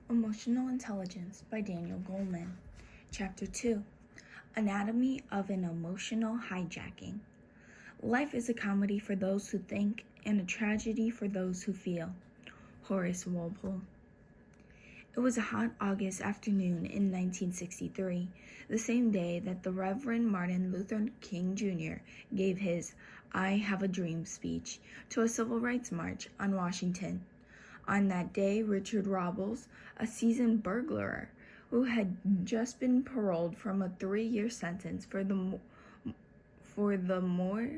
Emotional Intelligence by Daniel Goleman. Chapter 2. Anatomy of an Emotional Hijacking. Life is a comedy for those who think and a tragedy for those who feel. Horace Walpole. It was a hot August afternoon in 1963, the same day that the Reverend Martin Luther King Jr. gave his I Have a Dream speech to a civil rights march on Washington. On that day, Richard Robles, a seasoned burglar who had just been paroled from a 3-year sentence for the more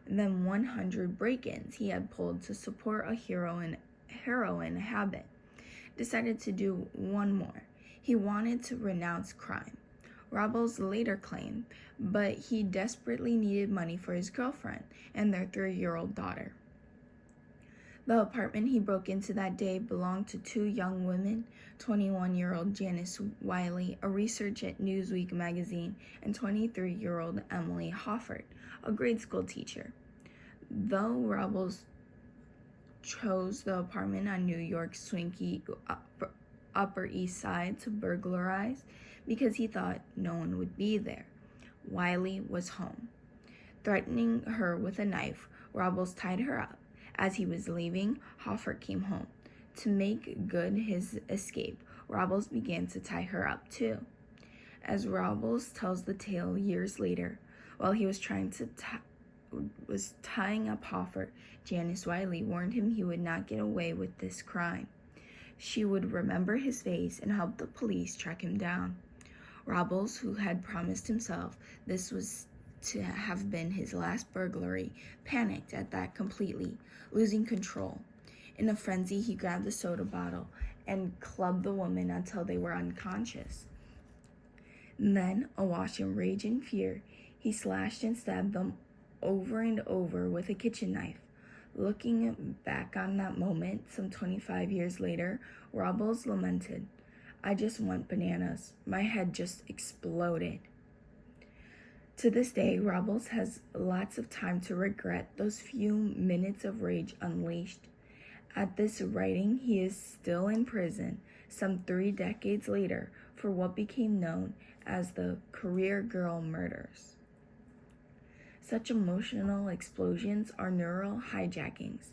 than 100 break-ins he had pulled to support a heroin habit, decided to do one more. He wanted to renounce crime. Robles later claimed, but he desperately needed money for his girlfriend and their 3-year-old daughter. The apartment he broke into that day belonged to 2 young women, 21-year-old Janice Wiley, a researcher at Newsweek magazine, and 23-year-old Emily Hoffert, a grade school teacher. Though Robles chose the apartment on New York's swanky Upper East Side to burglarize because he thought no one would be there, Wiley was home. Threatening her with a knife, Robles tied her up. As he was leaving, Hoffert came home. To make good his escape, Robles began to tie her up too. As Robles tells the tale years later, while he was tying up Hoffert, Janice Wiley warned him he would not get away with this crime. She would remember his face and help the police track him down. Robles, who had promised himself this was to have been his last burglary, panicked at that completely, losing control. In a frenzy, he grabbed the soda bottle and clubbed the woman until they were unconscious. Then, awash in rage and fear, he slashed and stabbed them over and over with a kitchen knife. Looking back on that moment, some 25 years later, Robles lamented, "I just want bananas. My head just exploded." To this day, Robles has lots of time to regret those few minutes of rage unleashed. At this writing, he is still in prison, some 3 decades later, for what became known as the Career Girl murders. Such emotional explosions are neural hijackings.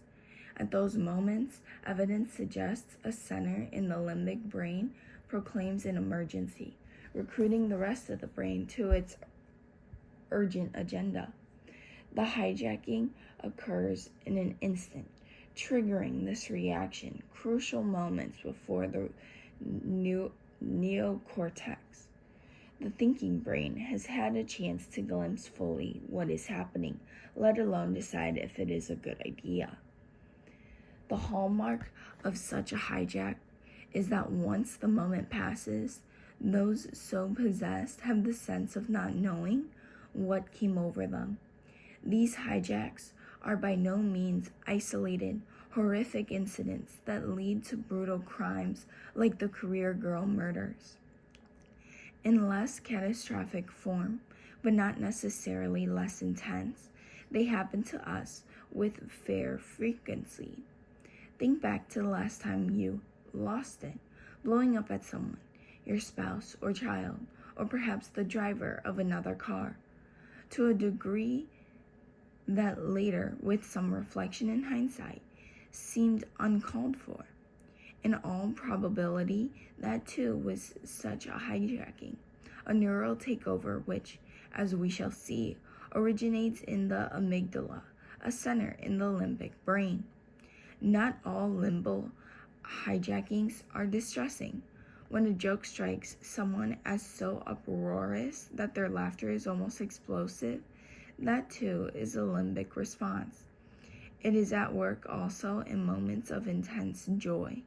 At those moments, evidence suggests a center in the limbic brain proclaims an emergency, recruiting the rest of the brain to its urgent agenda. The hijacking occurs in an instant, triggering this reaction crucial moments before the neocortex, the thinking brain, has had a chance to glimpse fully what is happening, let alone decide if it is a good idea. The hallmark of such a hijack is that once the moment passes, those so possessed have the sense of not knowing what came over them. These hijacks are by no means isolated, horrific incidents that lead to brutal crimes like the Career Girl murders. In less catastrophic form, but not necessarily less intense, they happen to us with fair frequency. Think back to the last time you lost it, blowing up at someone, your spouse or child, or perhaps the driver of another car. To a degree that later, with some reflection and hindsight, seemed uncalled for. In all probability, that too was such a hijacking, a neural takeover which, as we shall see, originates in the amygdala, a center in the limbic brain. Not all limbal hijackings are distressing. When a joke strikes someone as so uproarious that their laughter is almost explosive, that too is a limbic response. It is at work also in moments of intense joy.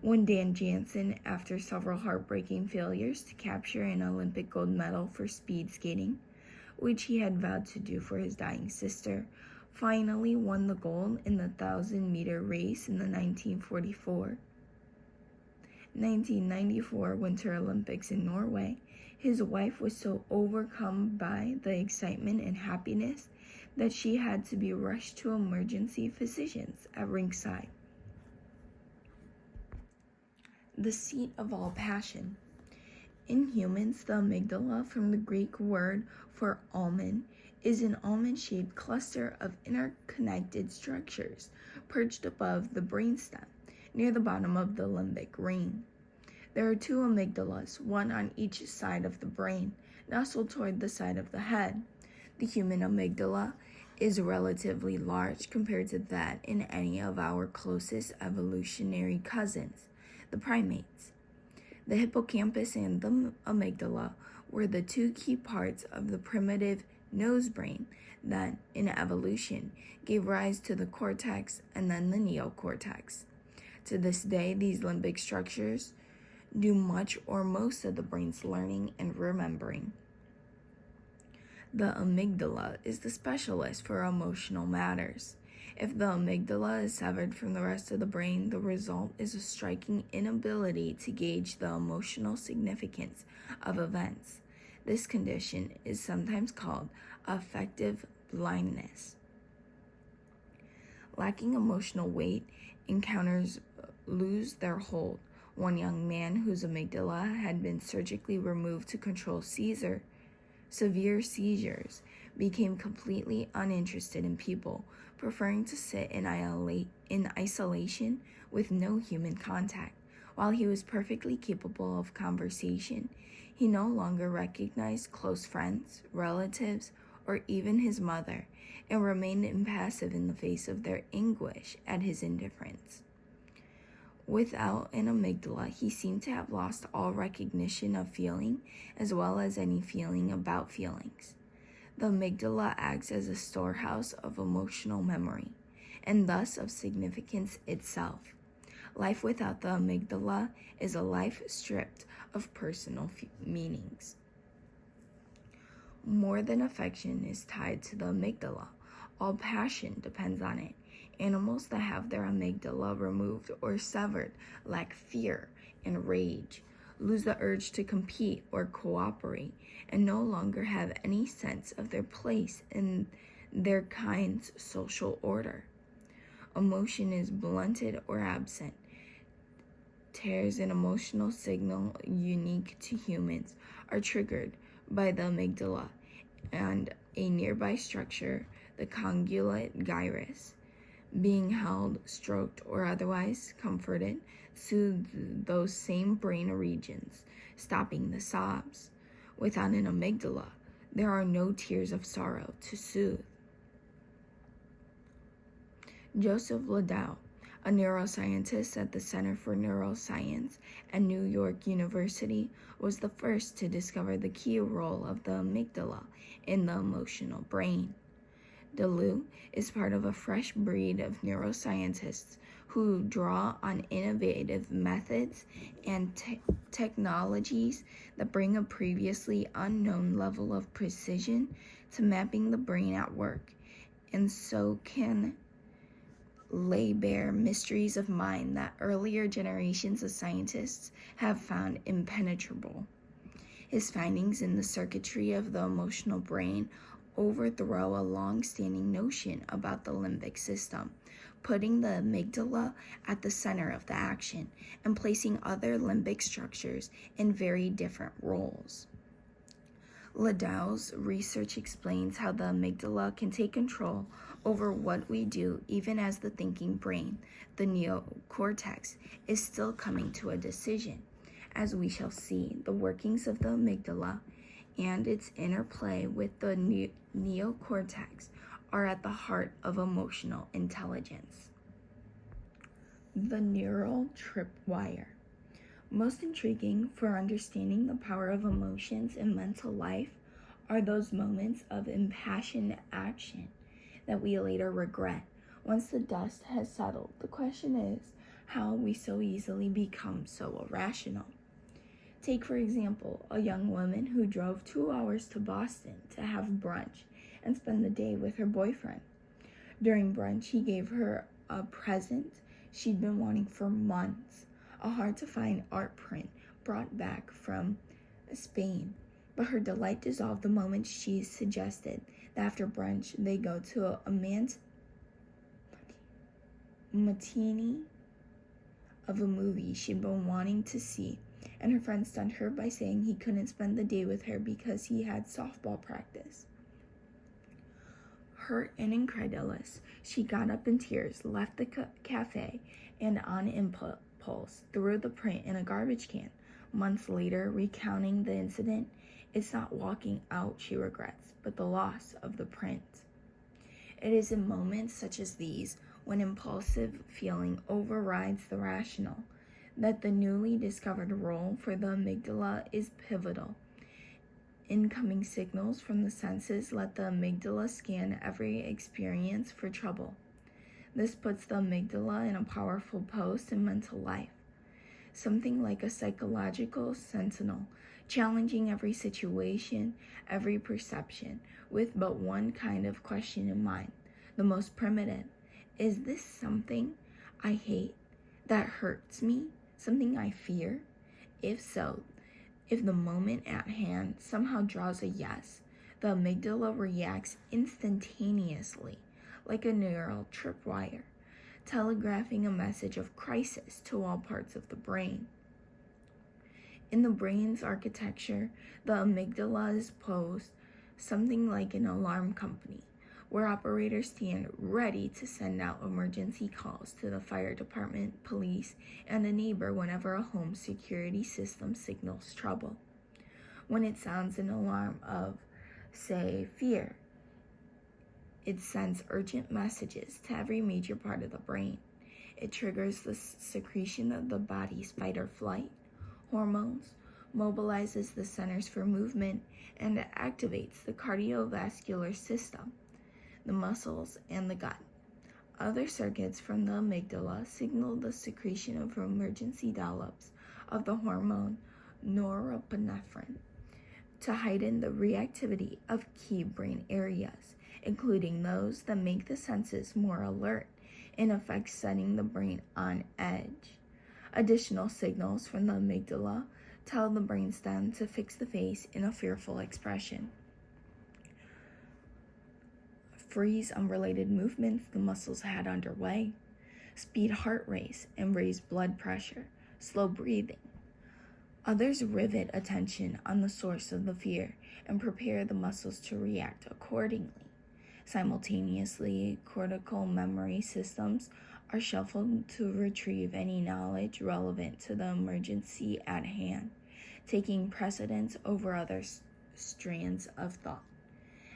When Dan Jansen, after several heartbreaking failures to capture an Olympic gold medal for speed skating, which he had vowed to do for his dying sister, finally won the gold in the 1,000-meter race in the 1994 Winter Olympics in Norway, his wife was so overcome by the excitement and happiness that she had to be rushed to emergency physicians at ringside. the seat of all passion. In humans, the amygdala, from the Greek word for almond, is an almond-shaped cluster of interconnected structures perched above the brainstem, near the bottom of the limbic ring. There are two amygdalas, one on each side of the brain, nestled toward the side of the head. The human amygdala is relatively large compared to that in any of our closest evolutionary cousins, the primates. The hippocampus and the amygdala were the two key parts of the primitive nose brain that, in evolution, gave rise to the cortex and then the neocortex. To this day, these limbic structures do much or most of the brain's learning and remembering. The amygdala is the specialist for emotional matters. If the amygdala is severed from the rest of the brain, the result is a striking inability to gauge the emotional significance of events. This condition is sometimes called affective blindness. Lacking emotional weight, encounters lose their hold. One young man whose amygdala had been surgically removed to control severe seizures became completely uninterested in people, preferring to sit in isolation with no human contact. While he was perfectly capable of conversation, he no longer recognized close friends, relatives, or even his mother, and remained impassive in the face of their anguish at his indifference. Without an amygdala, he seemed to have lost all recognition of feeling, as well as any feeling about feelings. The amygdala acts as a storehouse of emotional memory, and thus of significance itself. Life without the amygdala is a life stripped of personal meanings. More than affection is tied to the amygdala. All passion depends on it. Animals that have their amygdala removed or severed lack fear and rage, lose the urge to compete or cooperate, and no longer have any sense of their place in their kind's social order. Emotion is blunted or absent. Tears in emotional signal unique to humans are triggered by the amygdala and a nearby structure, the cingulate gyrus. Being held, stroked, or otherwise comforted soothed those same brain regions, stopping the sobs. Without an amygdala, there are no tears of sorrow to soothe. Joseph Ladau, a neuroscientist at the Center for Neuroscience at New York University, was the first to discover the key role of the amygdala in the emotional brain. Ladau is part of a fresh breed of neuroscientists who draw on innovative methods and technologies that bring a previously unknown level of precision to mapping the brain at work, and so can lay bare mysteries of mind that earlier generations of scientists have found impenetrable. His findings in the circuitry of the emotional brain overthrow a long-standing notion about the limbic system, putting the amygdala at the center of the action and placing other limbic structures in very different roles. Ladau's research explains how the amygdala can take control over what we do even as the thinking brain, the neocortex, is still coming to a decision. As we shall see, the workings of the amygdala and its interplay with the neocortex are at the heart of emotional intelligence. The neural tripwire. Most intriguing for understanding the power of emotions in mental life are those moments of impassioned action that we later regret. Once the dust has settled, the question is how we so easily become so irrational. Take, for example, a young woman who drove 2 hours to Boston to have brunch and spend the day with her boyfriend. During brunch, he gave her a present she'd been wanting for months, a hard-to-find art print brought back from Spain. But her delight dissolved the moment she suggested that after brunch they go to a of a movie she'd been wanting to see, and her friend stunned her by saying he couldn't spend the day with her because he had softball practice. Hurt and incredulous, she got up in tears, left the cafe, and on impulse threw the print in a garbage can. Months later, recounting the incident, it's not walking out she regrets, but the loss of the print. It is in moments such as these, when impulsive feeling overrides the rational, that the newly discovered role for the amygdala is pivotal. Incoming signals from the senses let the amygdala scan every experience for trouble. This puts the amygdala in a powerful post in mental life, something like a psychological sentinel, challenging every situation, every perception, with but one kind of question in mind, the most primitive. Is this something I hate, that hurts me, something I fear? If so, if the moment at hand somehow draws a yes, the amygdala reacts instantaneously, like a neural tripwire, telegraphing a message of crisis to all parts of the brain. In the brain's architecture, the amygdala is posed something like an alarm company, where operators stand ready to send out emergency calls to the fire department, police, and a neighbor whenever a home security system signals trouble. When it sounds an alarm of, say, fear, it sends urgent messages to every major part of the brain. It triggers the secretion of the body's fight or flight hormones, mobilizes the centers for movement, and activates the cardiovascular system, the muscles, and the gut. Other circuits from the amygdala signal the secretion of emergency dollops of the hormone norepinephrine to heighten the reactivity of key brain areas, including those that make the senses more alert, in effect setting the brain on edge. Additional signals from the amygdala tell the brainstem to fix the face in a fearful expression, freeze unrelated movements the muscles had underway, speed heart rate and raise blood pressure, slow breathing. Others rivet attention on the source of the fear and prepare the muscles to react accordingly. Simultaneously, cortical memory systems are shuffled to retrieve any knowledge relevant to the emergency at hand, taking precedence over other strands of thought.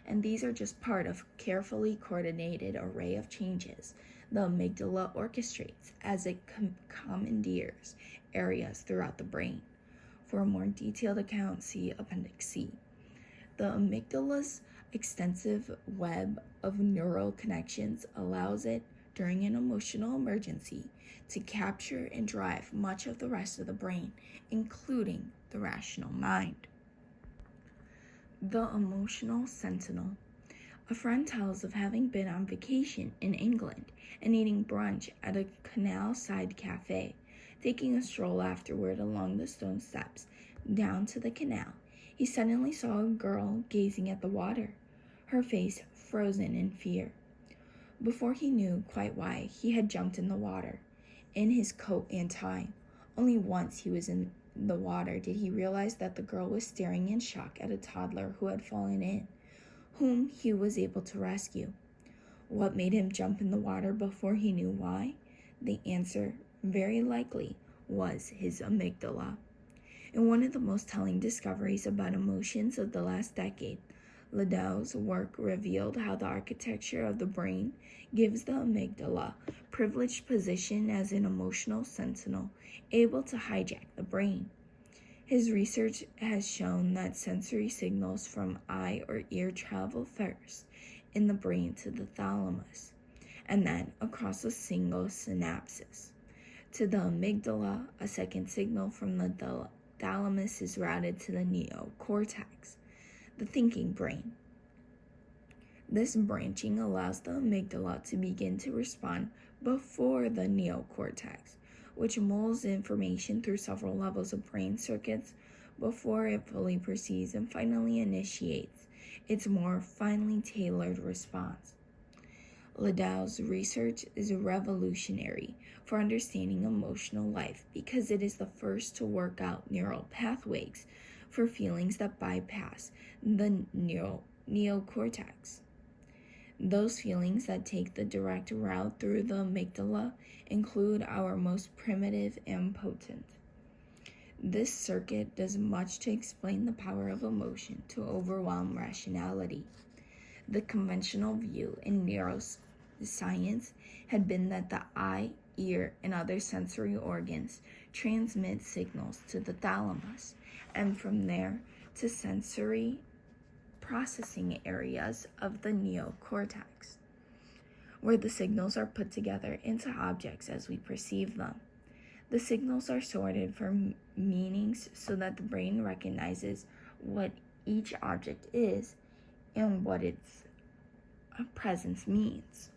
And these are just part of a carefully coordinated array of changes the amygdala orchestrates as it commandeers areas throughout the brain. For a more detailed account, see Appendix C. The amygdala's extensive web of neural connections allows it, during an emotional emergency, to capture and drive much of the rest of the brain, including the rational mind. The emotional sentinel. A friend tells of having been on vacation in England and eating brunch at a canal-side cafe. Taking a stroll afterward along the stone steps down to the canal, he suddenly saw a girl gazing at the water, her face frozen in fear. Before he knew quite why, he had jumped in the water, in his coat and tie. Only once he was in the water did he realize that the girl was staring in shock at a toddler who had fallen in, whom he was able to rescue. What made him jump in the water before he knew why? The answer, very likely, was his amygdala. In one of the most telling discoveries about emotions of the last decade, Ladau's work revealed how the architecture of the brain gives the amygdala privileged position as an emotional sentinel able to hijack the brain. His research has shown that sensory signals from eye or ear travel first in the brain to the thalamus, and then across a single synapse. To the amygdala, a second signal from the thalamus is routed to the neocortex, the thinking brain. This branching allows the amygdala to begin to respond before the neocortex, which molds information through several levels of brain circuits before it fully perceives and finally initiates its more finely tailored response. Ladau's research is revolutionary for understanding emotional life because it is the first to work out neural pathways for feelings that bypass the neocortex. Those feelings that take the direct route through the amygdala include our most primitive and potent. This circuit does much to explain the power of emotion to overwhelm rationality. The conventional view in neuroscience had been that the eye, ear, and other sensory organs transmit signals to the thalamus, and from there to sensory processing areas of the neocortex, where the signals are put together into objects as we perceive them. The signals are sorted for meanings so that the brain recognizes what each object is and what its presence means.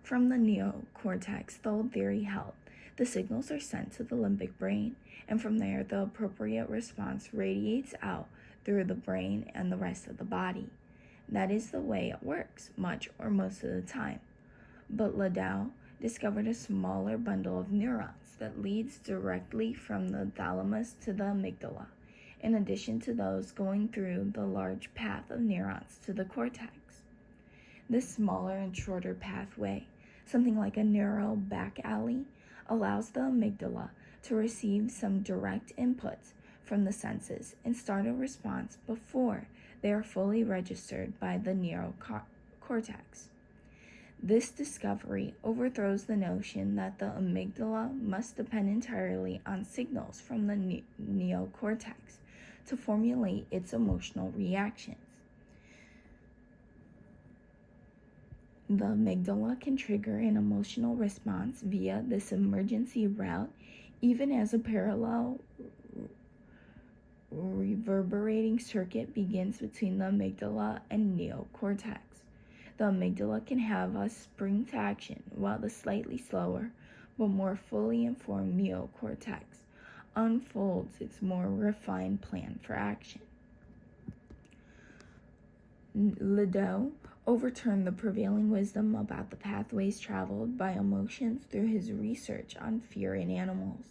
From the neocortex, the old theory held, the signals are sent to the limbic brain, and from there the appropriate response radiates out through the brain and the rest of the body. That is the way it works, much or most of the time. But Ladau discovered a smaller bundle of neurons that leads directly from the thalamus to the amygdala, in addition to those going through the large path of neurons to the cortex. This smaller and shorter pathway, something like a neural back alley, allows the amygdala to receive some direct inputs from the senses and start a response before they are fully registered by the neocortex. This discovery overthrows the notion that the amygdala must depend entirely on signals from the neocortex to formulate its emotional reactions. The amygdala can trigger an emotional response via this emergency route, even as a parallel reverberating circuit begins between the amygdala and neocortex. The amygdala can have us spring to action, while the slightly slower but more fully informed neocortex unfolds its more refined plan for action. Ladau overturned the prevailing wisdom about the pathways traveled by emotions through his research on fear in animals.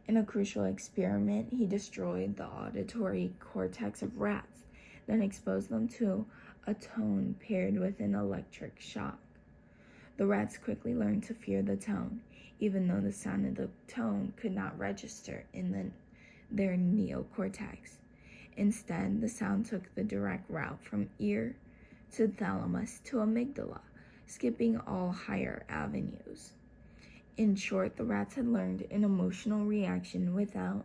In a crucial experiment, he destroyed the auditory cortex of rats, then exposed them to a tone paired with an electric shock. The rats quickly learned to fear the tone, even though the sound of the tone could not register in their neocortex. Instead, the sound took the direct route from ear to thalamus to amygdala, skipping all higher avenues. In short, the rats had learned an emotional reaction without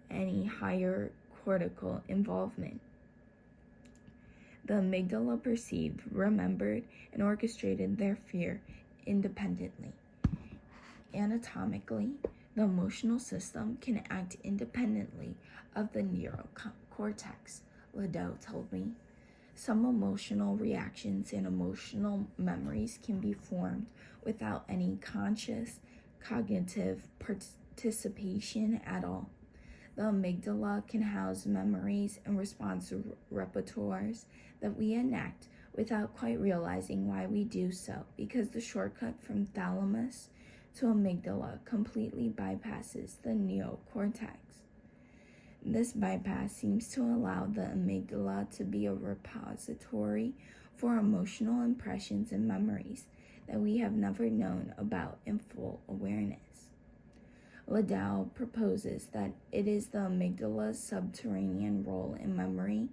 any higher cortical involvement. The amygdala perceived, remembered, and orchestrated their fear independently. Anatomically, the emotional system can act independently of the neocortex, Ladau told me. Some emotional reactions and emotional memories can be formed without any conscious cognitive participation at all. The amygdala can house memories and response repertoires that we enact without quite realizing why we do so, because the shortcut from thalamus to amygdala completely bypasses the neocortex. This bypass seems to allow the amygdala to be a repository for emotional impressions and memories that we have never known about in full awareness. Ladau proposes that it is the amygdala's subterranean role in memory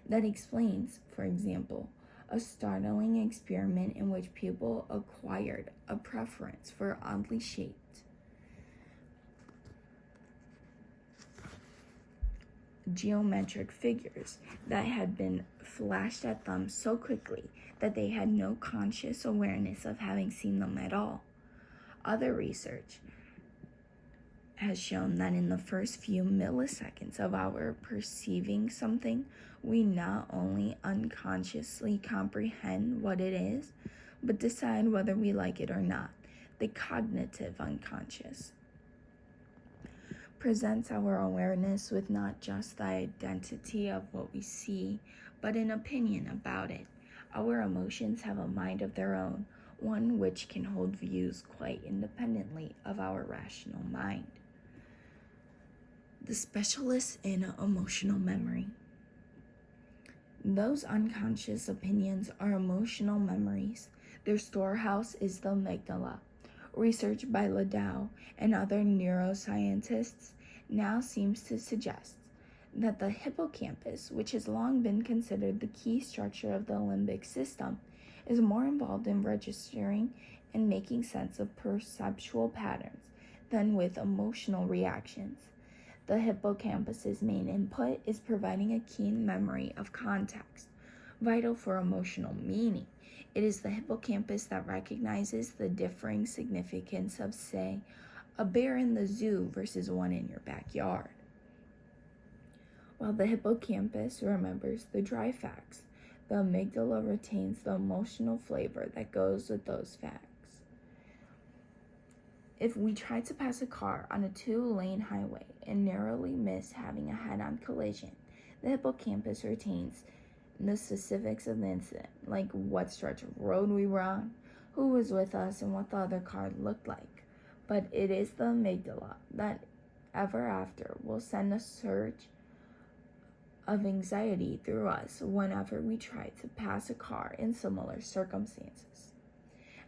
that explains, for example, a startling experiment in which people acquired a preference for oddly shaped geometric figures that had been flashed at them so quickly that they had no conscious awareness of having seen them at all. Other research has shown that in the first few milliseconds of our perceiving something, we not only unconsciously comprehend what it is, but decide whether we like it or not. The cognitive unconscious presents our awareness with not just the identity of what we see, but an opinion about it. Our emotions have a mind of their own, one which can hold views quite independently of our rational mind. The specialists in emotional memory. Those unconscious opinions are emotional memories. Their storehouse is the amygdala. Research by Ladau and other neuroscientists now seems to suggest that the hippocampus, which has long been considered the key structure of the limbic system, is more involved in registering and making sense of perceptual patterns than with emotional reactions. The hippocampus's main input is providing a keen memory of context, vital for emotional meaning. It is the hippocampus that recognizes the differing significance of, say, a bear in the zoo versus one in your backyard, while the hippocampus remembers the dry facts. The amygdala retains the emotional flavor that goes with those facts. If we try to pass a car on a 2-lane highway and narrowly miss having a head-on collision, the hippocampus retains the specifics of the incident, like what stretch of road we were on, who was with us, and what the other car looked like. But it is the amygdala that ever after will send a surge of anxiety through us whenever we try to pass a car in similar circumstances.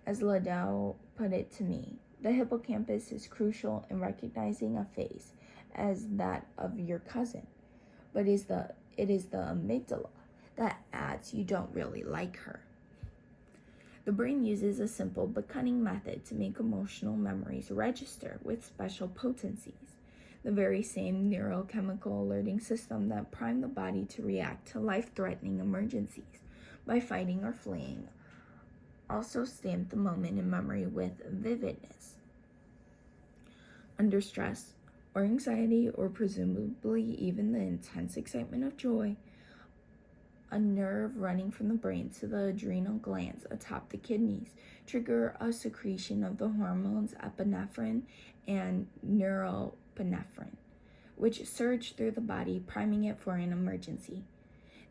As Ladau put it to me, the hippocampus is crucial in recognizing a face as that of your cousin, but it is the amygdala that adds you don't really like her. The brain uses a simple but cunning method to make emotional memories register with special potencies, the very same neurochemical alerting system that primed the body to react to life-threatening emergencies by fighting or fleeing also stamped the moment in memory with vividness. Under stress or anxiety, or presumably even the intense excitement of joy, a nerve running from the brain to the adrenal glands atop the kidneys trigger a secretion of the hormones epinephrine and norepinephrine, which surge through the body, priming it for an emergency.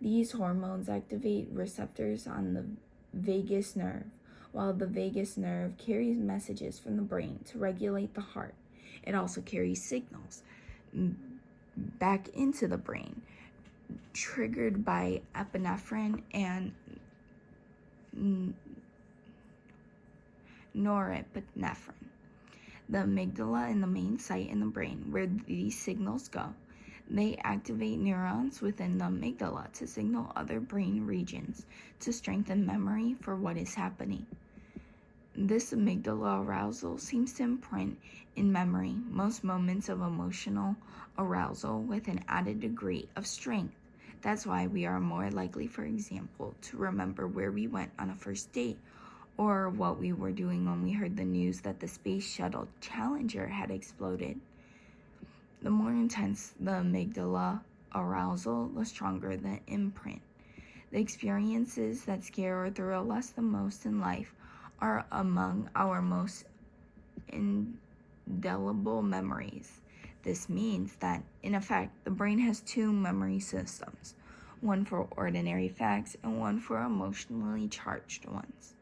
These hormones activate receptors on the vagus nerve, while the vagus nerve carries messages from the brain to regulate the heart. It also carries signals back into the brain, triggered by epinephrine and norepinephrine. The amygdala is the main site in the brain where these signals go. They activate neurons within the amygdala to signal other brain regions to strengthen memory for what is happening. This amygdala arousal seems to imprint in memory most moments of emotional arousal with an added degree of strength. That's why we are more likely, for example, to remember where we went on a first date, or what we were doing when we heard the news that the space shuttle Challenger had exploded. The more intense the amygdala arousal, the stronger the imprint. The experiences that scare or thrill us the most in life are among our most indelible memories. This means that, in effect, the brain has two memory systems, one for ordinary facts and one for emotionally charged ones.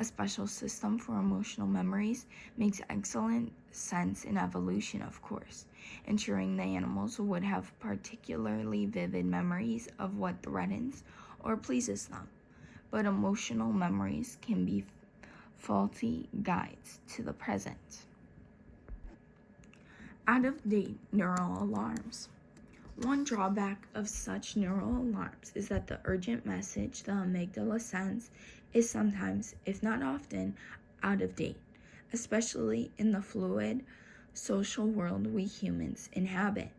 A special system for emotional memories makes excellent sense in evolution, of course, ensuring the animals would have particularly vivid memories of what threatens or pleases them. But emotional memories can be faulty guides to the present. Out-of-date neural alarms. One drawback of such neural alarms is that the urgent message the amygdala sends is sometimes, if not often, out of date, especially in the fluid social world we humans inhabit.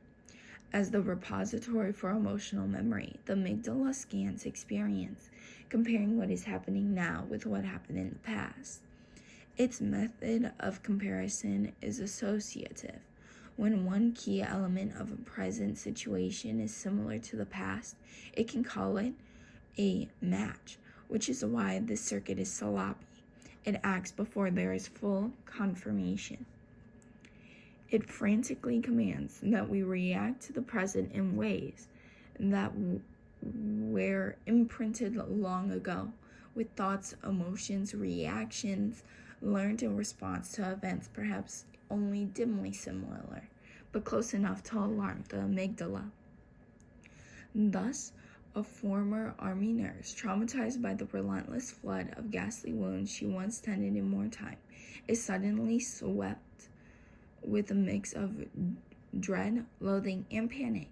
As the repository for emotional memory, the amygdala scans experience, comparing what is happening now with what happened in the past. Its method of comparison is associative. When one key element of a present situation is similar to the past, it can call it a match, which is why this circuit is sloppy. It acts before there is full confirmation. It frantically commands that we react to the present in ways that were imprinted long ago, with thoughts, emotions, reactions learned in response to events perhaps only dimly similar, but close enough to alarm the amygdala. Thus, a former Army nurse, traumatized by the relentless flood of ghastly wounds she once tended in wartime, is suddenly swept with a mix of dread, loathing, and panic.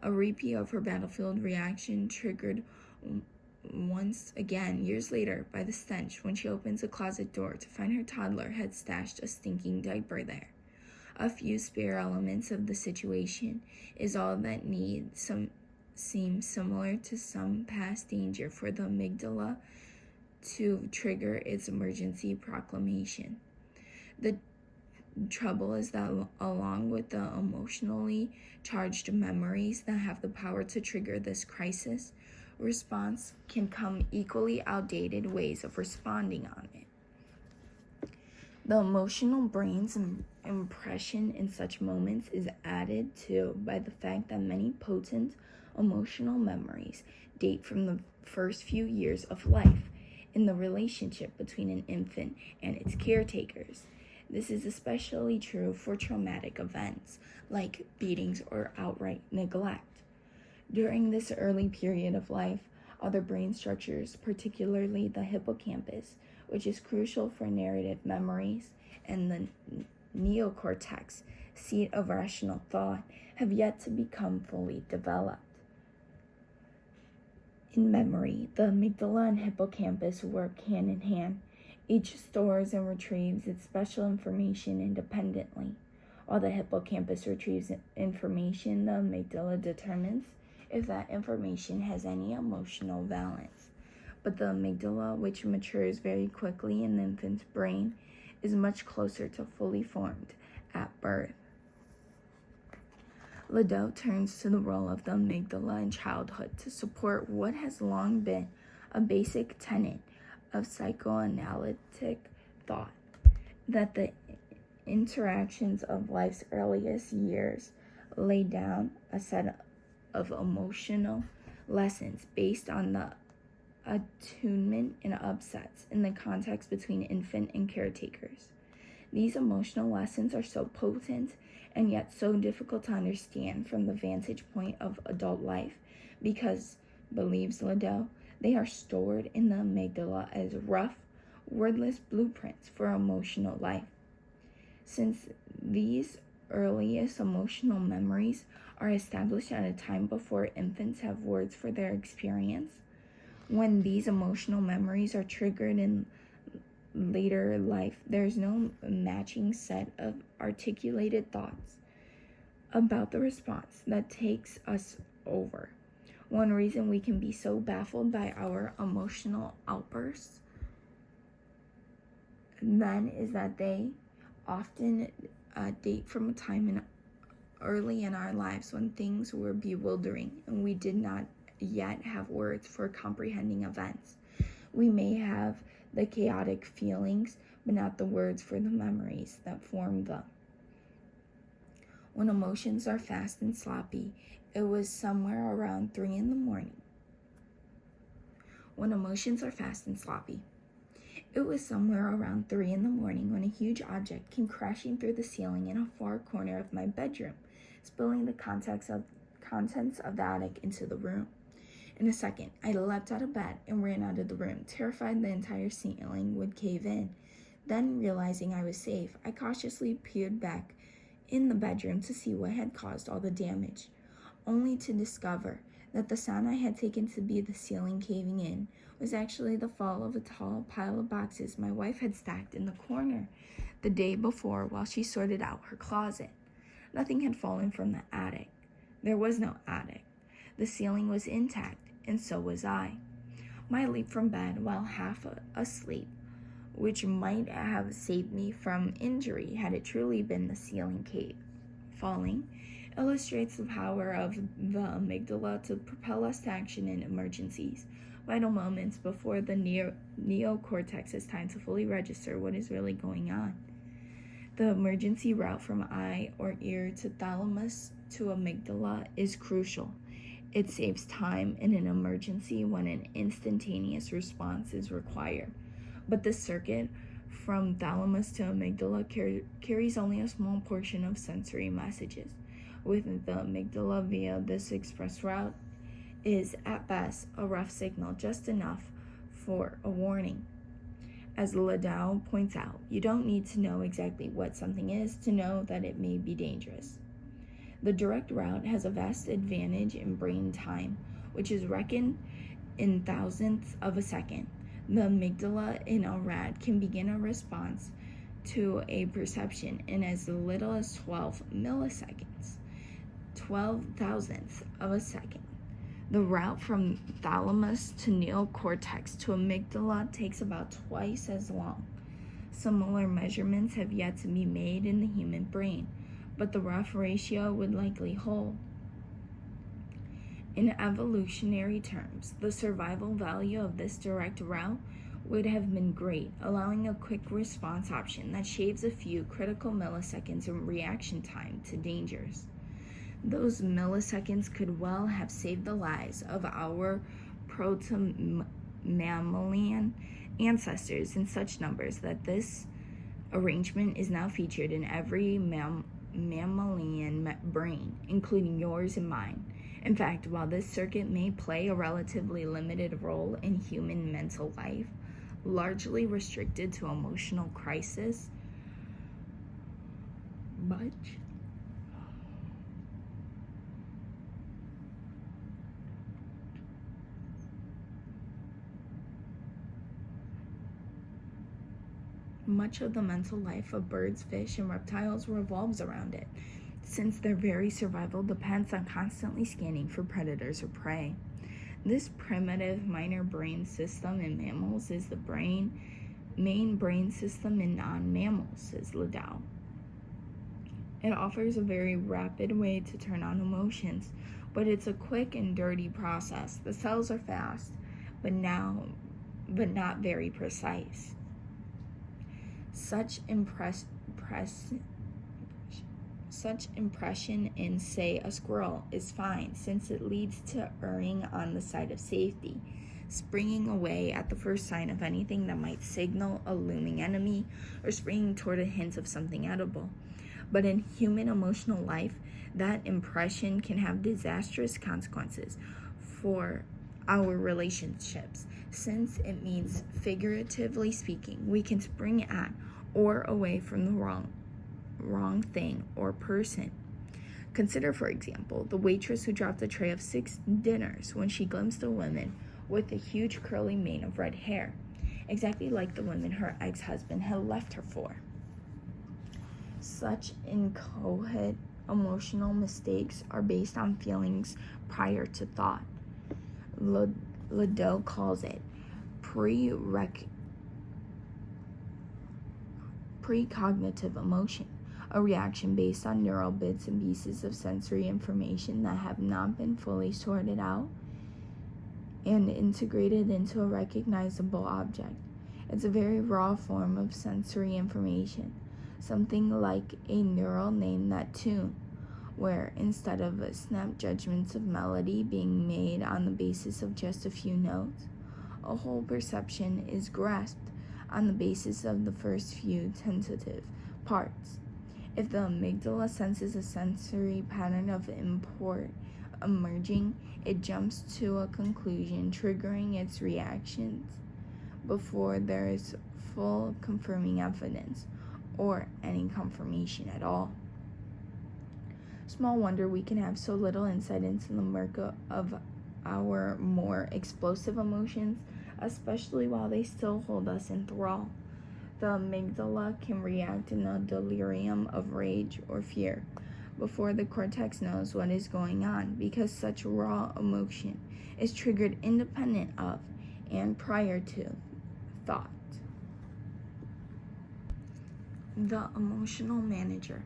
A repeat of her battlefield reaction triggered once again years later by the stench when she opens a closet door to find her toddler had stashed a stinking diaper there. A few spare elements of the situation is all that seem similar to some past danger for the amygdala to trigger its emergency proclamation. The trouble is that along with the emotionally charged memories that have the power to trigger this crisis response can come equally outdated ways of responding on it. The emotional brain's impression in such moments is added to by the fact that many potent emotional memories date from the first few years of life in the relationship between an infant and its caretakers. This is especially true for traumatic events like beatings or outright neglect. During this early period of life, other brain structures, particularly the hippocampus, which is crucial for narrative memories, and the neocortex, seat of rational thought, have yet to become fully developed. In memory, the amygdala and hippocampus work hand in hand. Each stores and retrieves its special information independently. While the hippocampus retrieves information, the amygdala determines if that information has any emotional valence. But the amygdala, which matures very quickly in the infant's brain, is much closer to fully formed at birth. Liddell turns to the role of the amygdala in childhood to support what has long been a basic tenet of psychoanalytic thought, that the interactions of life's earliest years lay down a set of emotional lessons based on the attunement and upsets in the context between infant and caretakers. These emotional lessons are so potent and yet so difficult to understand from the vantage point of adult life because, believes Liddell, they are stored in the amygdala as rough, wordless blueprints for emotional life. Since these earliest emotional memories are established at a time before infants have words for their experience, when these emotional memories are triggered in later life, there's no matching set of articulated thoughts about the response that takes us over. One reason we can be so baffled by our emotional outbursts then is that they often date from a time early in our lives when things were bewildering and we did not yet have words for comprehending events. We may have the chaotic feelings, but not the words for the memories that form them. When emotions are fast and sloppy, it was somewhere around 3 a.m. When emotions are fast and sloppy, it was somewhere around 3 a.m. when a huge object came crashing through the ceiling in a far corner of my bedroom, spilling the contents of the attic into the room. In a second, I leapt out of bed and ran out of the room, terrified the entire ceiling would cave in. Then, realizing I was safe, I cautiously peered back in the bedroom to see what had caused all the damage, only to discover that the sound I had taken to be the ceiling caving in was actually the fall of a tall pile of boxes my wife had stacked in the corner the day before while she sorted out her closet. Nothing had fallen from the attic. There was no attic. The ceiling was intact, and so was I. My leap from bed while half asleep, which might have saved me from injury had it truly been the ceiling cave falling, illustrates the power of the amygdala to propel us to action in emergencies, vital moments before the neocortex has time to fully register what is really going on. The emergency route from eye or ear to thalamus to amygdala is crucial. It saves time in an emergency when an instantaneous response is required. But the circuit from thalamus to amygdala carries only a small portion of sensory messages. With the amygdala via this express route is at best a rough signal, just enough for a warning. As Ladau points out, you don't need to know exactly what something is to know that it may be dangerous. The direct route has a vast advantage in brain time, which is reckoned in thousandths of a second. The amygdala in a rat can begin a response to a perception in as little as 12 milliseconds, 12 thousandths of a second. The route from thalamus to neocortex to amygdala takes about twice as long. Similar measurements have yet to be made in the human brain, but the rough ratio would likely hold. In evolutionary terms, the survival value of this direct route would have been great, allowing a quick response option that shaves a few critical milliseconds in reaction time to dangers. Those milliseconds could well have saved the lives of our proto-mammalian ancestors in such numbers that this arrangement is now featured in every mammalian brain, including yours and mine. In fact, while this circuit may play a relatively limited role in human mental life, largely restricted to emotional crisis, much of the mental life of birds, fish, and reptiles revolves around it, since their very survival depends on constantly scanning for predators or prey. This primitive minor brain system in mammals is the main brain system in non-mammals, says Ladau. It offers a very rapid way to turn on emotions, but it's a quick and dirty process. The cells are fast, but not very precise. Such impression in, say, a squirrel is fine, since it leads to erring on the side of safety, springing away at the first sign of anything that might signal a looming enemy, or springing toward a hint of something edible. But in human emotional life, that impression can have disastrous consequences for our relationships, since it means, figuratively speaking, we can spring at or away from the wrong thing or person. Consider, for example, the waitress who dropped a tray of 6 dinners when she glimpsed a woman with a huge curly mane of red hair, exactly like the woman her ex-husband had left her for. Such inchoate emotional mistakes are based on feelings prior to thought. Ladau calls it precognitive emotion, a reaction based on neural bits and pieces of sensory information that have not been fully sorted out and integrated into a recognizable object. It's a very raw form of sensory information, something like a neural name that tune, where instead of snap judgments of melody being made on the basis of just a few notes, a whole perception is grasped on the basis of the first few tentative parts. If the amygdala senses a sensory pattern of import emerging, it jumps to a conclusion, triggering its reactions before there is full confirming evidence, or any confirmation at all. Small wonder we can have so little insight into the murk of our more explosive emotions, especially while they still hold us in thrall. The amygdala can react in a delirium of rage or fear before the cortex knows what is going on, because such raw emotion is triggered independent of and prior to thought. The emotional manager.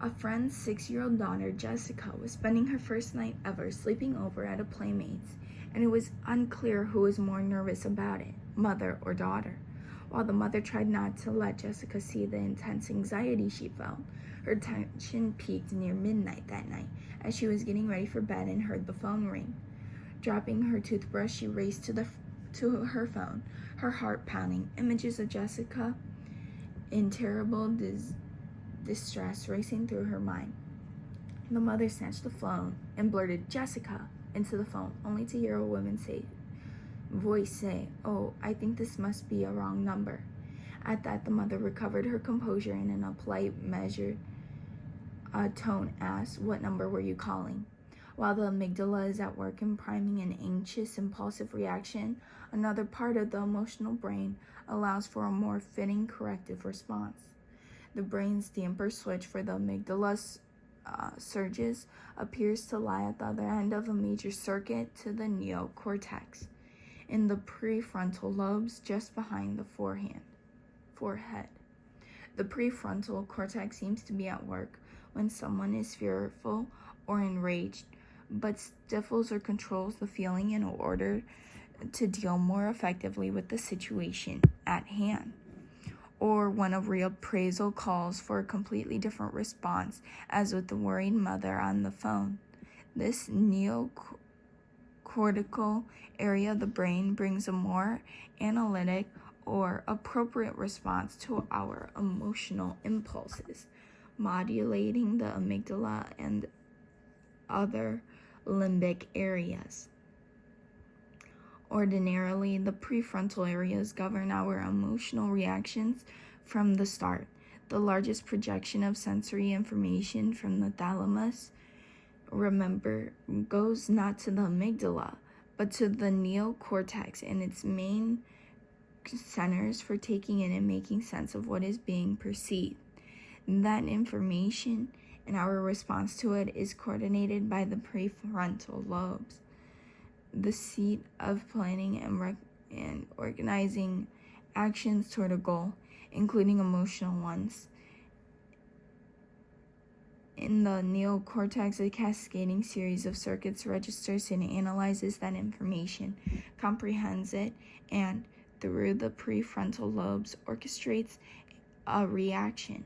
A friend's 6-year-old daughter, Jessica, was spending her first night ever sleeping over at a playmate's, and it was unclear who was more nervous about it, mother or daughter. while the mother tried not to let Jessica see the intense anxiety she felt. Her tension peaked near midnight that night as she was getting ready for bed and heard the phone ring. Dropping her toothbrush, she raced to her phone, her heart pounding, images of Jessica in terrible distress racing through her mind. The mother snatched the phone and blurted "Jessica" into the phone, only to hear a woman's voice say, "Oh, I think this must be a wrong number." At that, the mother recovered her composure and in a polite, measured tone asked, "What number were you calling?" While the amygdala is at work in priming an anxious, impulsive reaction, another part of the emotional brain allows for a more fitting corrective response. The brain's damper switch for the amygdala's surges appears to lie at the other end of a major circuit to the neocortex, in the prefrontal lobes just behind the forehead. The prefrontal cortex seems to be at work when someone is fearful or enraged, but stifles or controls the feeling in order to deal more effectively with the situation at hand. Or when a reappraisal calls for a completely different response, as with the worried mother on the phone. This neocortical area of the brain brings a more analytic or appropriate response to our emotional impulses, modulating the amygdala and other limbic areas. Ordinarily, the prefrontal areas govern our emotional reactions from the start. The largest projection of sensory information from the thalamus, remember, goes not to the amygdala, but to the neocortex and its main centers for taking in and making sense of what is being perceived. That information and our response to it is coordinated by the prefrontal lobes, the seat of planning and organizing actions toward a goal, including emotional ones. In the neocortex, a cascading series of circuits registers and analyzes that information, comprehends it, and, through the prefrontal lobes, orchestrates a reaction.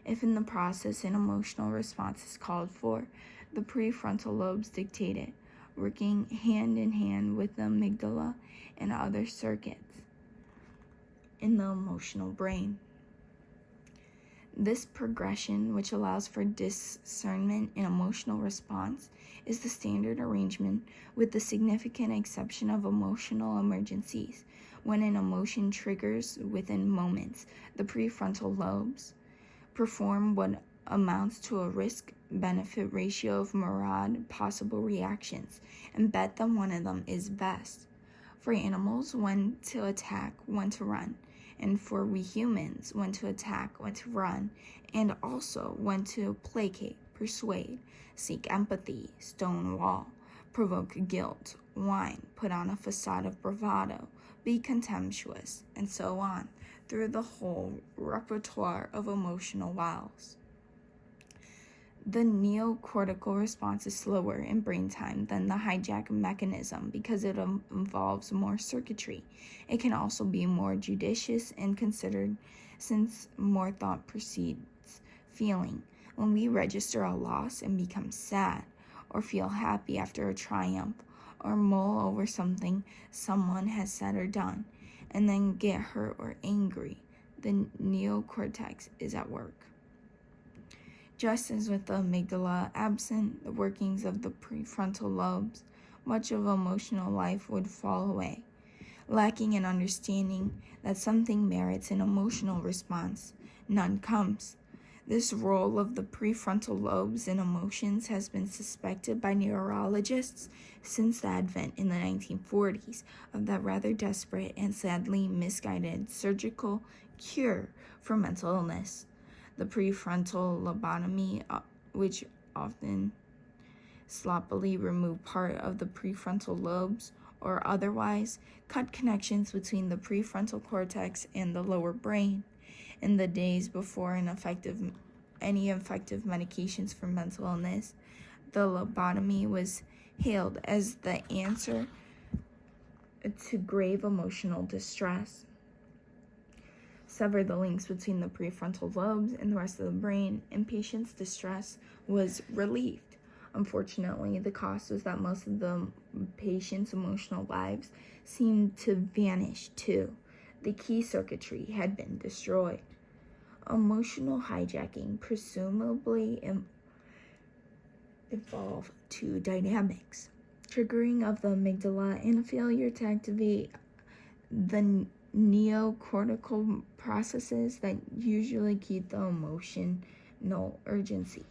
If in the process an emotional response is called for, the prefrontal lobes dictate it, working hand in hand with the amygdala and other circuits in the emotional brain. This progression, which allows for discernment in emotional response, is the standard arrangement, with the significant exception of emotional emergencies. When an emotion triggers within moments, the prefrontal lobes perform what amounts to a risk-benefit ratio of myriad possible reactions and bet that one of them is best. For animals, when to attack, when to run, and for we humans, when to attack, when to run, and also when to placate, persuade, seek empathy, stonewall, provoke guilt, whine, put on a facade of bravado, be contemptuous, and so on, through the whole repertoire of emotional wows. The neocortical response is slower in brain time than the hijack mechanism because it involves more circuitry. It can also be more judicious and considered since more thought precedes feeling. When we register a loss and become sad, or feel happy after a triumph, or mull over something someone has said or done, and then get hurt or angry, the neocortex is at work. Just as with the amygdala absent the workings of the prefrontal lobes, much of emotional life would fall away. Lacking an understanding that something merits an emotional response, none comes. This role of the prefrontal lobes in emotions has been suspected by neurologists since the advent in the 1940s of that rather desperate and sadly misguided surgical cure for mental illness. The prefrontal lobotomy, which often sloppily remove part of the prefrontal lobes or otherwise cut connections between the prefrontal cortex and the lower brain. In the days before any effective medications for mental illness, the lobotomy was hailed as the answer to grave emotional distress. sever the links between the prefrontal lobes and the rest of the brain, and patients' distress was relieved. Unfortunately, the cost was that most of the patients' emotional lives seemed to vanish too. The key circuitry had been destroyed. Emotional hijacking presumably involved two dynamics: triggering of the amygdala and a failure to activate the neocortical processes that usually keep the emotional urgency.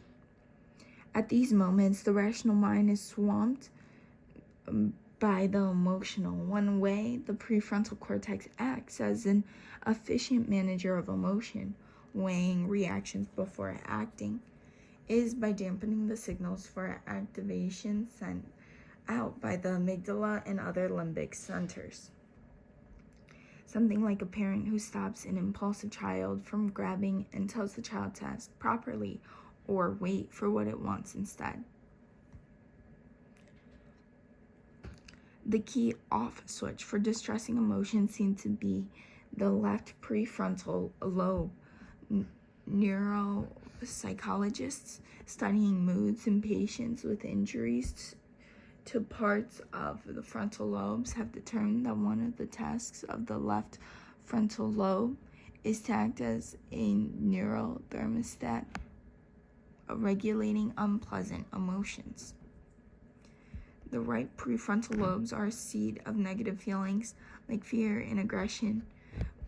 At these moments, the rational mind is swamped by the emotional. One way the prefrontal cortex acts as an efficient manager of emotion, weighing reactions before acting, is by dampening the signals for activation sent out by the amygdala and other limbic centers. Something like a parent who stops an impulsive child from grabbing and tells the child to ask properly or wait for what it wants instead. The key off switch for distressing emotions seemed to be the left prefrontal lobe. Neuropsychologists studying moods in patients with injuries to parts of the frontal lobes have determined that one of the tasks of the left frontal lobe is to act as a neural thermostat, regulating unpleasant emotions. The right prefrontal lobes are a seat of negative feelings like fear and aggression,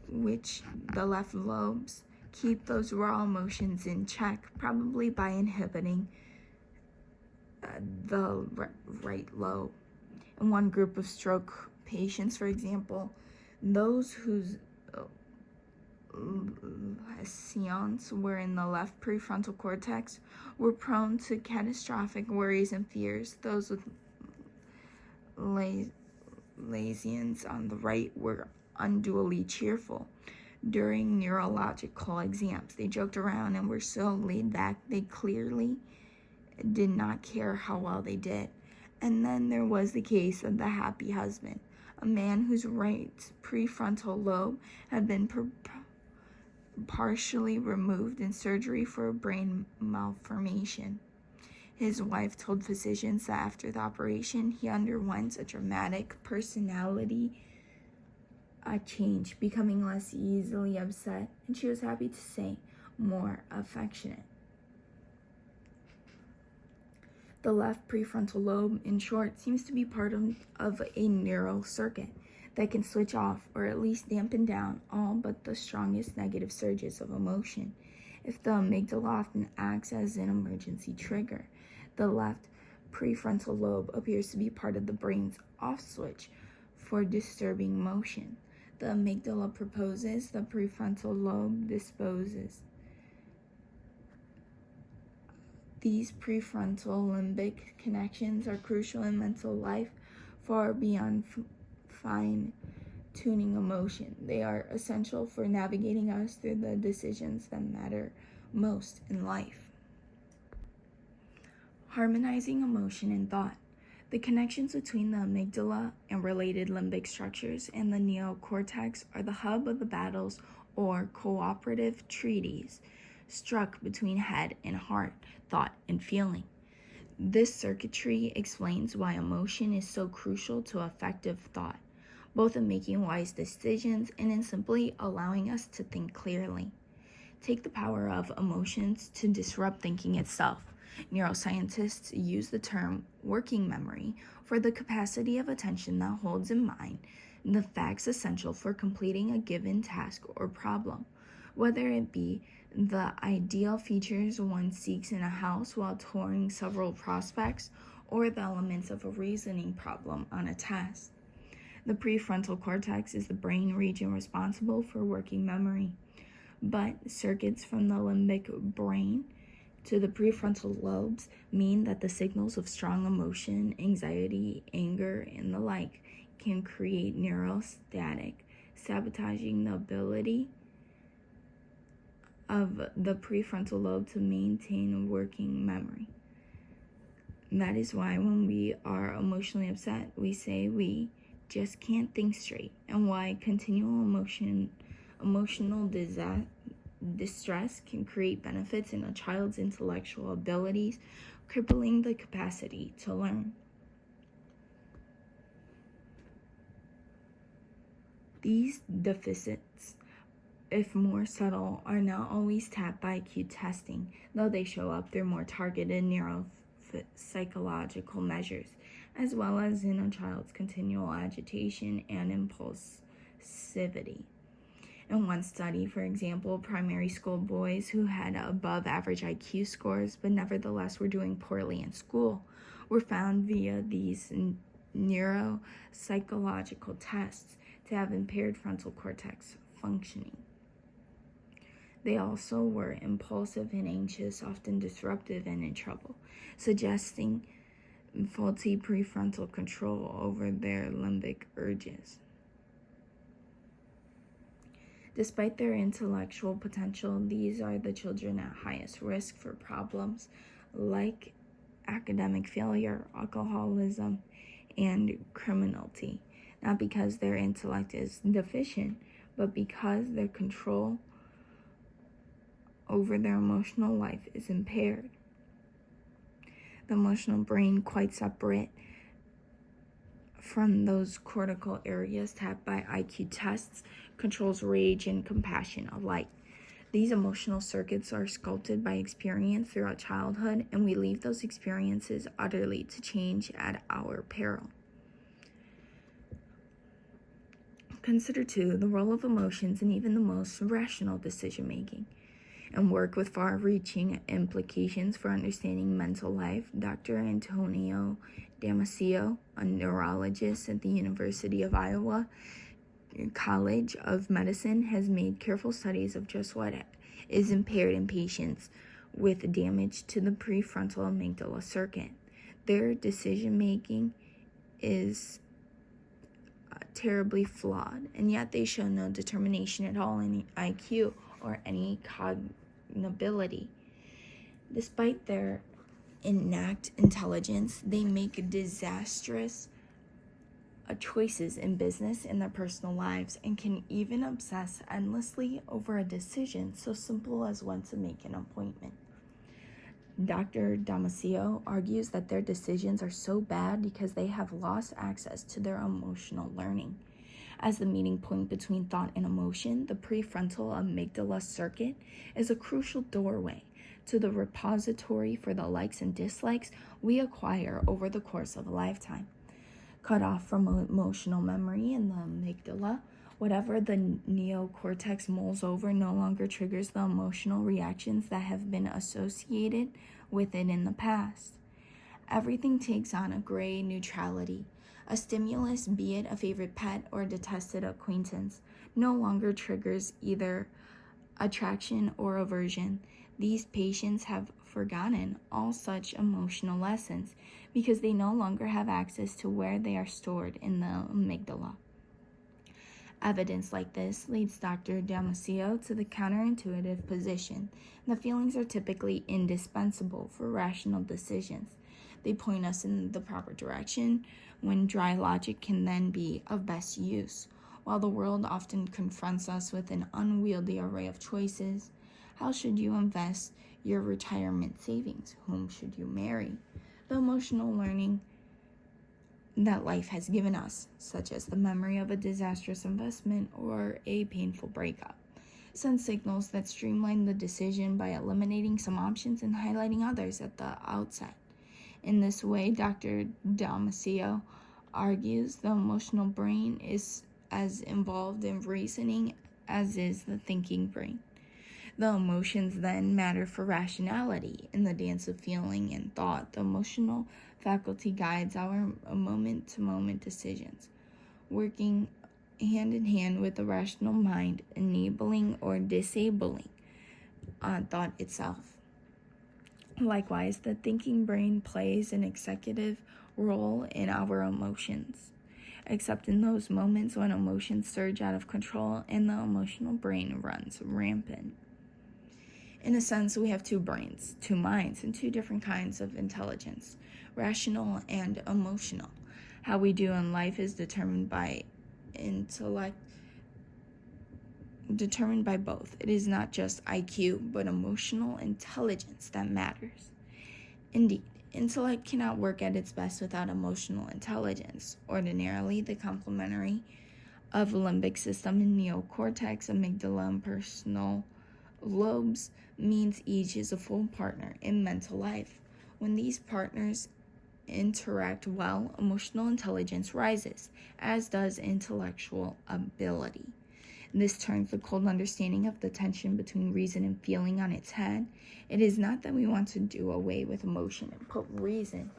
which the left lobes keep those raw emotions in check, probably by inhibiting the right lobe. In one group of stroke patients, for example, those whose lesions were in the left prefrontal cortex were prone to catastrophic worries and fears. Those with lesions on the right were unduly cheerful. During neurological exams, they joked around and were so laid back they clearly did not care how well they did. And then there was the case of the happy husband, a man whose right prefrontal lobe had been partially removed in surgery for a brain malformation. His wife told physicians that after the operation, he underwent a dramatic personality change, becoming less easily upset, and she was happy to say, more affectionate. The left prefrontal lobe, in short, seems to be part of a neural circuit that can switch off or at least dampen down all but the strongest negative surges of emotion. If the amygdala often acts as an emergency trigger, the left prefrontal lobe appears to be part of the brain's off switch for disturbing emotion. The amygdala proposes, the prefrontal lobe disposes. These prefrontal limbic connections are crucial in mental life, far beyond fine-tuning emotion. They are essential for navigating us through the decisions that matter most in life. Harmonizing emotion and thought. The connections between the amygdala and related limbic structures and the neocortex are the hub of the battles or cooperative treaties struck between head and heart, thought and feeling. This circuitry explains why emotion is so crucial to effective thought, both in making wise decisions and in simply allowing us to think clearly. Take the power of emotions to disrupt thinking itself. Neuroscientists use the term working memory for the capacity of attention that holds in mind the facts essential for completing a given task or problem, whether it be the ideal features one seeks in a house while touring several prospects, or the elements of a reasoning problem on a test. The prefrontal cortex is the brain region responsible for working memory, but circuits from the limbic brain to the prefrontal lobes mean that the signals of strong emotion, anxiety, anger, and the like can create neural static, sabotaging the ability of the prefrontal lobe to maintain working memory. And that is why when we are emotionally upset, we say we just can't think straight, and why continual Emotional distress can create benefits in a child's intellectual abilities, crippling the capacity to learn. These deficits, if more subtle, are not always tapped by acute testing, though they show up through more targeted neuropsychological measures, as well as in a child's continual agitation and impulsivity. In one study, for example, primary school boys who had above average IQ scores but nevertheless were doing poorly in school were found via these neuropsychological tests to have impaired frontal cortex functioning. They also were impulsive and anxious, often disruptive and in trouble, suggesting faulty prefrontal control over their limbic urges. Despite their intellectual potential, these are the children at highest risk for problems like academic failure, alcoholism, and criminality, not because their intellect is deficient, but because their control over their emotional life is impaired. The emotional brain, quite separate from those cortical areas tapped by IQ tests, controls rage and compassion alike. These emotional circuits are sculpted by experience throughout childhood, and we leave those experiences utterly to change at our peril. Consider, too, the role of emotions in even the most rational decision-making. And work with far-reaching implications for understanding mental life, Dr. Antonio Damasio, a neurologist at the University of Iowa College of Medicine, has made careful studies of just what is impaired in patients with damage to the prefrontal amygdala circuit. Their decision-making is terribly flawed, and yet they show no determination at all in IQ or any cognability. Despite their innate intelligence, they make disastrous choices in business and their personal lives, and can even obsess endlessly over a decision so simple as when to make an appointment. Dr. Damasio argues that their decisions are so bad because they have lost access to their emotional learning. As the meeting point between thought and emotion, the prefrontal amygdala circuit is a crucial doorway to the repository for the likes and dislikes we acquire over the course of a lifetime. Cut off from emotional memory in the amygdala, whatever the neocortex mulls over no longer triggers the emotional reactions that have been associated with it in the past. Everything takes on a gray neutrality. A stimulus, be it a favorite pet or a detested acquaintance, no longer triggers either attraction or aversion. These patients have forgotten all such emotional lessons because they no longer have access to where they are stored in the amygdala. Evidence like this leads Dr. Damasio to the counterintuitive position that feelings are typically indispensable for rational decisions. They point us in the proper direction when dry logic can then be of best use. While the world often confronts us with an unwieldy array of choices, how should you invest your retirement savings? Whom should you marry? The emotional learning that life has given us, such as the memory of a disastrous investment or a painful breakup, send signals that streamline the decision by eliminating some options and highlighting others at the outset. In this way, Dr. Damasio argues the emotional brain is as involved in reasoning as is the thinking brain. The emotions then matter for rationality. In the dance of feeling and thought, the emotional faculty guides our moment-to-moment decisions, working hand in hand with the rational mind, enabling or disabling thought itself. Likewise, the thinking brain plays an executive role in our emotions, except in those moments when emotions surge out of control and the emotional brain runs rampant. In a sense, we have two brains, two minds, and two different kinds of intelligence, rational and emotional. How we do in life is determined by intellect, determined by both. It is not just IQ, but emotional intelligence that matters. Indeed, intellect cannot work at its best without emotional intelligence. Ordinarily, the complementary of limbic system and neocortex, amygdala, and personal lobes means each is a full partner in mental life. When these partners interact well, emotional intelligence rises, as does intellectual ability. This turns the cold understanding of the tension between reason and feeling on its head. It is not that we want to do away with emotion and put reason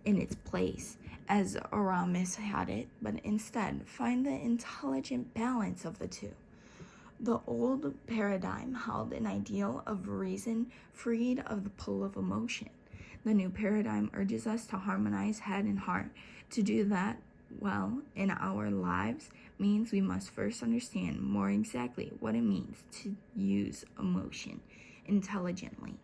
in its place, as Aramis had it, but instead find the intelligent balance of the two. The old paradigm held an ideal of reason freed of the pull of emotion. The new paradigm urges us to harmonize head and heart. To do that well in our lives means we must first understand more exactly what it means to use emotion intelligently.